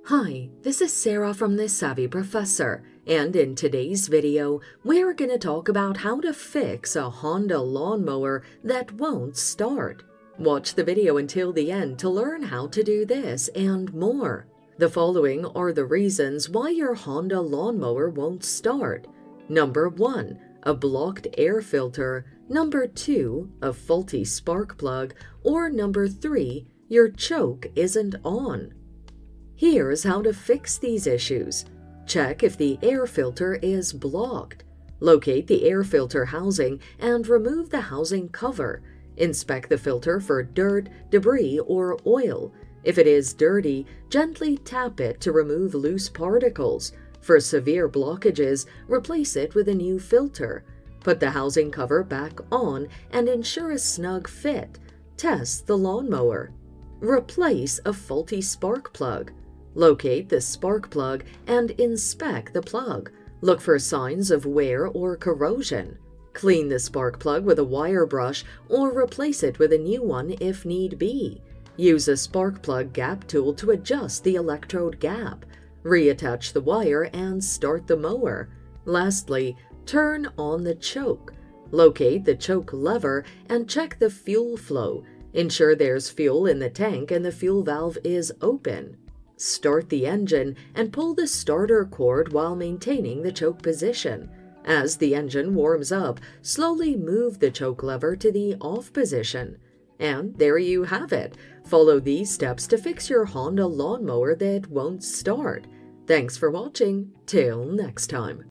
Hi, this is Sarah from the Savvy Professor, and in today's video, we're going to talk about how to fix a Honda lawnmower that won't start. Watch the video until the end to learn how to do this and more. The following are the reasons why your Honda lawnmower won't start. Number 1, a blocked air filter. Number 2, a faulty spark plug. Or number 3, your choke isn't on. Here's how to fix these issues. Check if the air filter is blocked. Locate the air filter housing and remove the housing cover. Inspect the filter for dirt, debris, or oil. If it is dirty, gently tap it to remove loose particles. For severe blockages, replace it with a new filter. Put the housing cover back on and ensure a snug fit. Test the lawnmower. Replace a faulty spark plug. Locate the spark plug and inspect the plug. Look for signs of wear or corrosion. Clean the spark plug with a wire brush or replace it with a new one if need be. Use a spark plug gap tool to adjust the electrode gap. Reattach the wire and start the mower. Lastly, turn on the choke. Locate the choke lever and check the fuel flow. Ensure there's fuel in the tank and the fuel valve is open. Start the engine and pull the starter cord while maintaining the choke position. As the engine warms up, slowly move the choke lever to the off position. And there you have it. Follow these steps to fix your Honda lawnmower that won't start. Thanks for watching. Till next time.